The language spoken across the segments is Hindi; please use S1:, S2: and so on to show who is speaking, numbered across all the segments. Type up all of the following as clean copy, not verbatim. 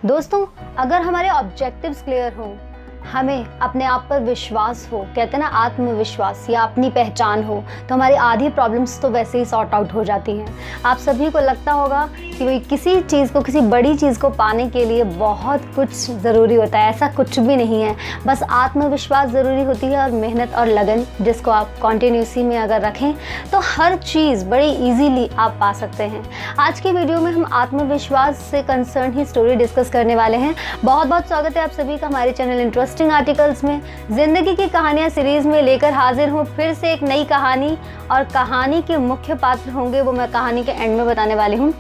S1: दोस्तों, अगर हमारे ऑब्जेक्टिव्स क्लियर हों, हमें अपने आप पर विश्वास हो, कहते हैं ना आत्मविश्वास, या अपनी पहचान हो, तो हमारी आधी प्रॉब्लम्स तो वैसे ही सॉर्ट आउट हो जाती हैं। आप सभी को लगता होगा कि भाई किसी चीज़ को, किसी बड़ी चीज़ को पाने के लिए बहुत कुछ ज़रूरी होता है। ऐसा कुछ भी नहीं है, बस आत्मविश्वास ज़रूरी होती है और मेहनत और लगन, जिसको आप कॉन्टिन्यूसी में अगर रखें तो हर चीज़ बड़ी ईजीली आप पा सकते हैं। आज की वीडियो में हम आत्मविश्वास से कंसर्न ही स्टोरी डिस्कस करने वाले हैं। बहुत बहुत स्वागत है आप सभी का हमारे चैनल इंटरेस्टिंग आर्टिकल्स में। जिंदगी की कहानियां सीरीज में लेकर हाजिर हूँ फिर से एक नई कहानी, और कहानी के मुख्य पात्र होंगे वो मैं कहानी के एंड में बताने वाली हूँ।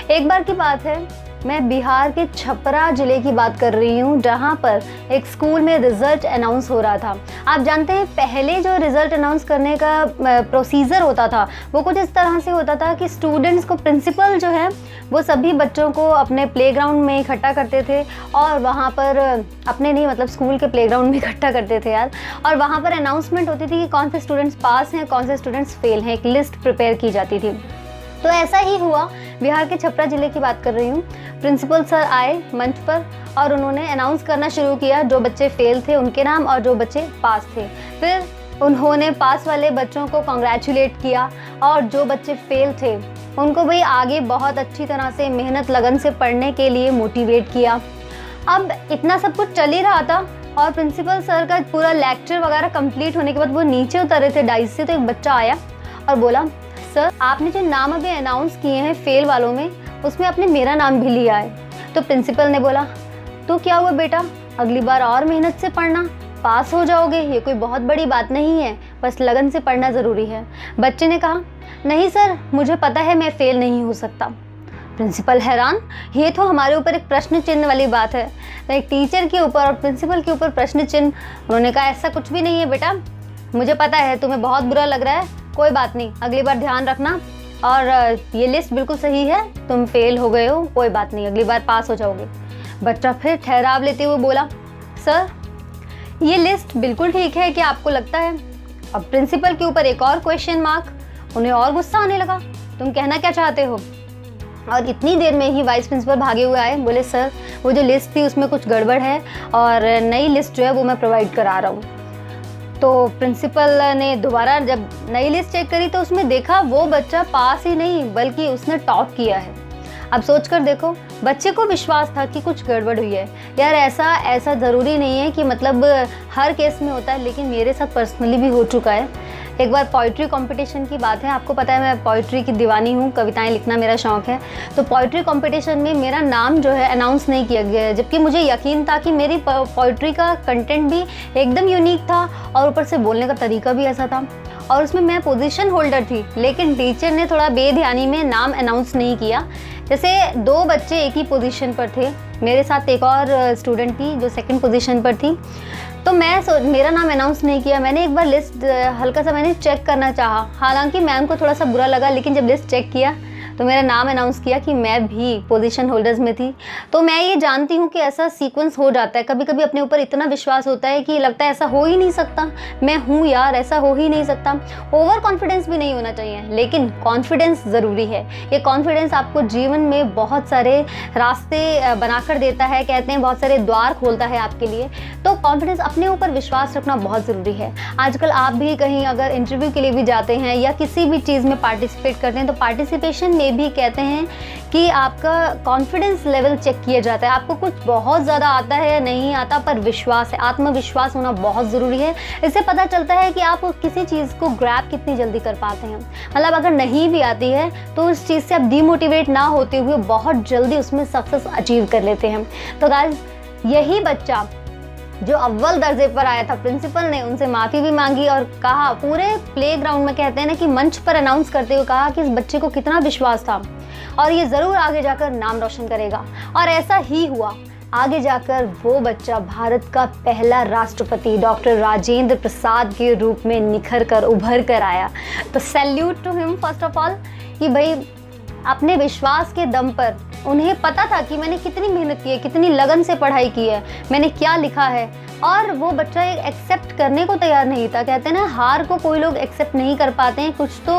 S1: एक बार की बात है, मैं बिहार के छपरा ज़िले की बात कर रही हूँ, जहाँ पर एक स्कूल में रिज़ल्ट अनाउंस हो रहा था। आप जानते हैं पहले जो रिज़ल्ट अनाउंस करने का प्रोसीजर होता था वो कुछ इस तरह से होता था कि स्टूडेंट्स को, प्रिंसिपल जो है वो सभी बच्चों को अपने प्लेग्राउंड में इकट्ठा करते थे, और वहाँ पर अपने नहीं, मतलब स्कूल के प्लेग्राउंड में इकट्ठा करते थे यार, और वहाँ पर अनाउंसमेंट होती थी कि कौन से स्टूडेंट्स पास हैं, कौन से स्टूडेंट्स फेल हैं। एक लिस्ट प्रिपेयर की जाती थी। तो ऐसा ही हुआ, बिहार के छपरा ज़िले की बात कर रही हूँ। प्रिंसिपल सर आए मंच पर और उन्होंने अनाउंस करना शुरू किया जो बच्चे फेल थे उनके नाम और जो बच्चे पास थे। फिर उन्होंने पास वाले बच्चों को कॉन्ग्रेचुलेट किया, और जो बच्चे फेल थे उनको भी आगे बहुत अच्छी तरह से मेहनत लगन से पढ़ने के लिए मोटिवेट किया। अब इतना सब कुछ चल ही रहा था, और प्रिंसिपल सर का पूरा लेक्चर वगैरह कंप्लीट होने के बाद वो नीचे उतरे थे डाइस से, तो एक बच्चा आया और बोला, सर आपने जो नाम अभी अनाउंस किए हैं फेल वालों में, उसमें आपने मेरा नाम भी लिया है। तो प्रिंसिपल ने बोला, तो क्या हुआ बेटा, अगली बार और मेहनत से पढ़ना, पास हो जाओगे, ये कोई बहुत बड़ी बात नहीं है, बस लगन से पढ़ना ज़रूरी है। बच्चे ने कहा, नहीं सर, मुझे पता है मैं फेल नहीं हो सकता। प्रिंसिपल हैरान, ये तो हमारे ऊपर एक प्रश्न चिन्ह वाली बात है, तो एक टीचर के ऊपर और प्रिंसिपल के ऊपर प्रश्न चिन्ह। उन्होंने कहा, ऐसा कुछ भी नहीं है बेटा, मुझे पता है तुम्हें बहुत बुरा लग रहा है, कोई बात नहीं, अगली बार ध्यान रखना, और ये लिस्ट बिल्कुल सही है, तुम फेल हो गए हो, कोई बात नहीं, अगली बार पास हो जाओगे। बच्चा फिर ठहराव लेते हुए बोला, सर ये लिस्ट बिल्कुल ठीक है, क्या आपको लगता है? अब प्रिंसिपल के ऊपर एक और क्वेश्चन मार्क। उन्हें और गुस्सा आने लगा, तुम कहना क्या चाहते हो? और इतनी देर में ही वाइस प्रिंसिपल भागे हुए आए, बोले, सर वो जो लिस्ट थी उसमें कुछ गड़बड़ है, और नई लिस्ट जो है वो मैं प्रोवाइड करा रहा हूँ। तो प्रिंसिपल ने दोबारा जब नई लिस्ट चेक करी तो उसमें देखा वो बच्चा पास ही नहीं बल्कि उसने टॉप किया है। अब सोचकर देखो, बच्चे को विश्वास था कि कुछ गड़बड़ हुई है। यार ऐसा ज़रूरी नहीं है कि मतलब हर केस में होता है, लेकिन मेरे साथ पर्सनली भी हो चुका है। एक बार पोइट्री कंपटीशन की बात है, आपको पता है मैं पोइट्री की दीवानी हूँ, कविताएं लिखना मेरा शौक़ है। तो पोइट्री कंपटीशन में मेरा नाम जो है अनाउंस नहीं किया गया, जबकि मुझे यकीन था कि मेरी पोइट्री का कंटेंट भी एकदम यूनिक था, और ऊपर से बोलने का तरीका भी ऐसा था, और उसमें मैं पोजीशन होल्डर थी। लेकिन टीचर ने थोड़ा बेध्यानी में नाम अनाउंस नहीं किया। जैसे 2 बच्चे एक ही पोजीशन पर थे, मेरे साथ एक और स्टूडेंट थी जो सेकंड पोजीशन पर थी, तो मेरा नाम अनाउंस नहीं किया। मैंने एक बार लिस्ट हल्का सा मैंने चेक करना चाहा, हालांकि मैम को थोड़ा सा बुरा लगा, लेकिन जब लिस्ट चेक किया तो मेरा नाम अनाउंस किया कि मैं भी पोजीशन होल्डर्स में थी। तो मैं ये जानती हूँ कि ऐसा सीक्वेंस हो जाता है, कभी कभी अपने ऊपर इतना विश्वास होता है कि लगता है ऐसा हो ही नहीं सकता, मैं हूँ यार, ऐसा हो ही नहीं सकता। ओवर कॉन्फिडेंस भी नहीं होना चाहिए, लेकिन कॉन्फिडेंस ज़रूरी है। ये कॉन्फिडेंस आपको जीवन में बहुत सारे रास्ते बनाकर देता है, कहते हैं बहुत सारे द्वार खोलता है आपके लिए। तो कॉन्फिडेंस, अपने ऊपर विश्वास रखना बहुत ज़रूरी है। आजकल आप भी कहीं अगर इंटरव्यू के लिए भी जाते हैं या किसी भी चीज़ में पार्टिसिपेट करते हैं, तो पार्टिसिपेशन भी कहते हैं कि आपका कॉन्फिडेंस लेवल चेक किया जाता है। आपको कुछ बहुत ज़्यादा आता है या नहीं आता, पर विश्वास है, आत्मविश्वास होना बहुत ज़रूरी है। इससे पता चलता है कि आप किसी चीज़ को ग्रैब कितनी जल्दी कर पाते हैं। मतलब अगर नहीं भी आती है तो उस चीज़ से आप डीमोटिवेट ना होते हुए बहुत जल्दी उसमें सक्सेस अचीव कर लेते हैं। तो गाइस, यही बच्चा जो अव्वल दर्जे पर आया था, प्रिंसिपल ने उनसे माफ़ी भी मांगी और कहा, पूरे प्लेग्राउंड में कहते हैं ना कि मंच पर अनाउंस करते हुए कहा कि इस बच्चे को कितना विश्वास था और ये ज़रूर आगे जाकर नाम रोशन करेगा। और ऐसा ही हुआ। आगे जाकर वो बच्चा भारत का पहला राष्ट्रपति डॉक्टर राजेंद्र प्रसाद के रूप में उभर कर आया। तो salute to him first of all, कि भाई अपने विश्वास के दम पर उन्हें पता था कि मैंने कितनी मेहनत की है, कितनी लगन से पढ़ाई की है, मैंने क्या लिखा है, और वो बच्चा एक्सेप्ट करने को तैयार नहीं था। कहते हैं ना, हार को कोई लोग एक्सेप्ट नहीं कर पाते हैं, कुछ तो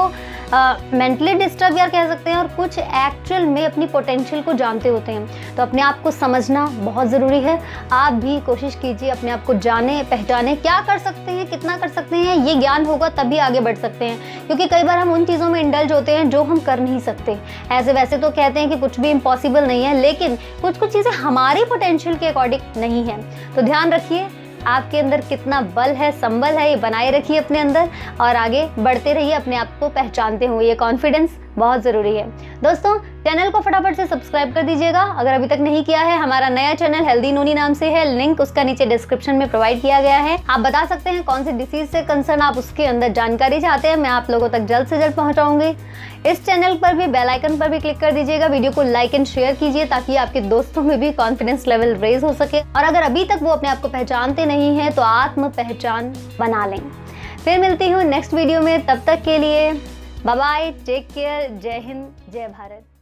S1: मेंटली डिस्टर्ब या कह सकते हैं, और कुछ एक्चुअल में अपनी पोटेंशियल को जानते होते हैं। तो अपने आप को समझना बहुत ज़रूरी है। आप भी कोशिश कीजिए अपने आप को जाने पहचाने, क्या कर सकते हैं, कितना कर सकते हैं, ये ज्ञान होगा तभी आगे बढ़ सकते हैं। क्योंकि कई बार हम उन चीज़ों में इंडल्ज होते हैं जो हम कर नहीं सकते। ऐसे वैसे तो कहते हैं कि कुछ भी इम्पॉसिबल नहीं है, लेकिन कुछ कुछ चीज़ें हमारी पोटेंशियल के अकॉर्डिंग नहीं है। तो ध्यान रखिए आपके अंदर कितना बल है, संबल है, ये बनाए रखिए अपने अंदर और आगे बढ़ते रहिए अपने आप को पहचानते हुए। ये कॉन्फिडेंस बहुत ज़रूरी है। दोस्तों, चैनल को फटाफट से सब्सक्राइब कर दीजिएगा अगर अभी तक नहीं किया है। हमारा नया चैनल हेल्दी नोनी नाम से है, लिंक उसका नीचे डिस्क्रिप्शन में प्रोवाइड किया गया है। आप बता सकते हैं कौन सी डिसीज से कंसर्न आप उसके अंदर जानकारी चाहते हैं, मैं आप लोगों तक जल्द से जल्द पहुंचाऊंगी। इस चैनल पर भी बेल आइकन पर भी क्लिक कर दीजिएगा, वीडियो को लाइक एंड शेयर कीजिए ताकि आपके दोस्तों में भी कॉन्फिडेंस लेवल रेज हो सके। और अगर अभी तक वो अपने आप को पहचानते नहीं है तो आत्म पहचान बना लें। फिर मिलती हूँ नेक्स्ट वीडियो में, तब तक के लिए बाय बाय, टेक केयर, जय हिंद, जय भारत।